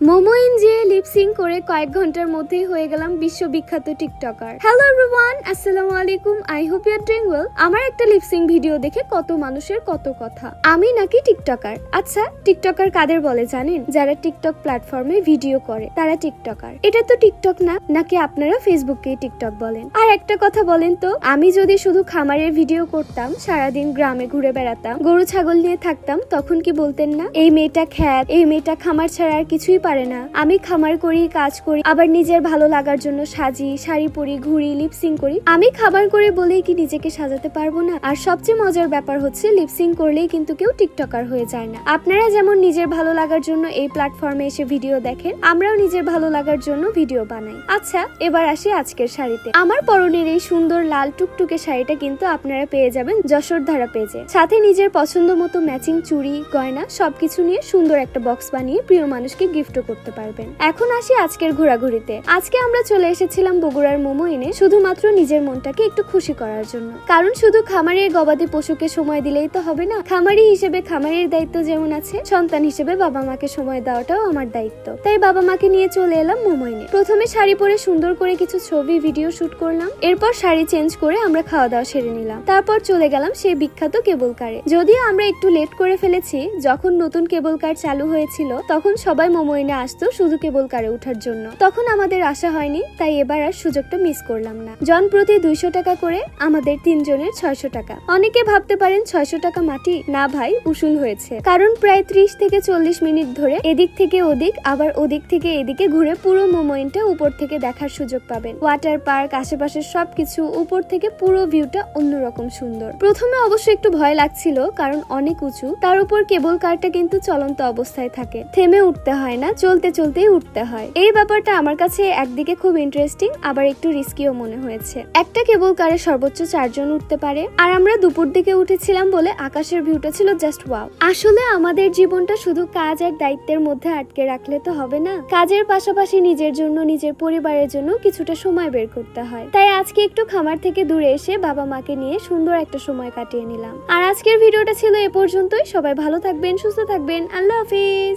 মোমোইন যে লিপসিং করে কয়েক ঘন্টার মধ্যেই হয়ে গেলাম বিশ্ববিখ্যাত টিকটকার। হ্যালো এভরিওয়ান, আসসালামু আলাইকুম। I hope you are doing well. আমার একটা লিপসিং ভিডিও দেখে কত মানুষের কত কথা, আমি নাকি টিকটকার। আচ্ছা, টিকটকার কাদের বলে জানেন? যারা টিকটক প্ল্যাটফর্মে ভিডিও করে তারা টিকটকার। এটা তো টিকটক না, নাকি আপনারা ফেসবুকে টিকটক বলেন? আর একটা কথা বলেন তো, আমি যদি শুধু খামারের ভিডিও করতাম, সারাদিন গ্রামে ঘুরে বেড়াতাম, গরু ছাগল নিয়ে থাকতাম, তখন কি বলতেন না এই মেয়েটা খ্যাত, এই মেয়েটা খামার ছাড়া আর কিছুই পারে না। আমি খামার করি, কাজ করি, আবার নিজের ভালো লাগার জন্য সাজি, শাড়ি পরি, ঘুরি, লিপসিং করি। আমি খাবার করে বলেই কি নিজেকে সাজাতে পারবো না? আর সবচেয়ে মজার ব্যাপার হচ্ছে, লিপসিং করলেই কিন্তু কেউ টিকটকার হয়ে যায় না। আপনারা যেমন নিজের ভালো লাগার জন্য এই প্ল্যাটফর্মে এসে ভিডিও দেখেন, আমরাও নিজের ভালো লাগার জন্য ভিডিও বানাই। আচ্ছা, এবার আসি আজকের শাড়িতে। আমার পরনের এই সুন্দর লাল টুকটুকে শাড়িটা কিন্তু আপনারা পেয়ে যাবেন যশোরধারা পেজে। সাথে নিজের পছন্দ মতো ম্যাচিং চুড়ি, গয়না সবকিছু নিয়ে সুন্দর একটা বক্স বানিয়ে প্রিয় মানুষকে গিফট করতে পারবেন। এখন আসি আজকের ঘোরাঘুরিতে। আজকে আমরা চলে এসেছিলাম বগুড়ার মোমোইনে শুধুমাত্র নিজের মনটাকে একটু খুশি করার জন্য। কারণ শুধু খামারের গবাদি পশুকে সময় দিলেই তো হবে না। খামারি হিসেবে খামারের দায়িত্ব যেমন আছে, সন্তান হিসেবে বাবা মাকে সময় দেওয়াটাও আমার দায়িত্ব। তাই বাবা মাকে নিয়ে চলে এলাম মোমোইনে। প্রথমে শাড়ি পরে সুন্দর করে কিছু ছবি ভিডিও শুট করলাম। এরপর শাড়ি চেঞ্জ করে আমরা খাওয়া দাওয়া সেরে নিলাম। তারপর চলে গেলাম সেই বিখ্যাত কেবল কারে। যদিও আমরা একটু লেট করে ফেলেছি, যখন নতুন কেবল কার চালু হয়েছিল তখন সবাই মোমোইনে আসতো শুধু কেবল কারে ওঠার জন্য। তখন আমাদের আশা হয়নি, তাই এবার আর সুযোগটা মিস করলাম না। জন প্রতি 200 টাকা করে, আমাদের 3 জনের 600 টাকা। অনেকে ভাবতে পারেন 600 টাকা মাটি। না ভাই, উসুল হয়েছে। কারণ প্রায় 30 থেকে 40 মিনিট ধরে এদিক থেকে ওদিক, আবার ওদিক থেকে এদিকে ঘুরে পুরো মোমোইনটা উপর থেকে দেখার সুযোগ পাবেন। ওয়াটার পার্ক, আশেপাশের সবকিছু উপর থেকে পুরো ভিউটা অন্যরকম সুন্দর। প্রথমে অবশ্য একটু ভয় লাগছিল, কারণ অনেক উঁচু, তার উপর কেবল কারটা কিন্তু চলন্ত অবস্থায় থাকে, থেমে উঠতে হয় না, চলতে চলতেই উঠতে হয়। এই ব্যাপারটা আমার কাছে একদিকে খুব ইন্টারেস্টিং, আবার একটু রিস্কিও মনে হয়েছে। একটা কেবল কারে সর্বোচ্চ 4 জন উঠতে পারে, আর আমরা দুপুর দিকে উঠেছিলাম বলে আকাশের ভিউটা ছিল জাস্ট ওয়াও। আসলে আমাদের জীবনটা শুধু কাজ আর দায়িত্বের মধ্যে আটকে রাখলে তো হবে না। কাজের পাশাপাশি নিজের জন্য, নিজের পরিবারের জন্য কিছুটা সময় বের করতে হয়। তাই আজকে একটু খামার থেকে দূরে এসে বাবা মাকে নিয়ে সুন্দর একটা সময় কাটিয়ে নিলাম। আর আজকের ভিডিওটা ছিল এ পর্যন্তই। সবাই ভালো থাকবেন, সুস্থ থাকবেন। আল্লাহ হাফিজ।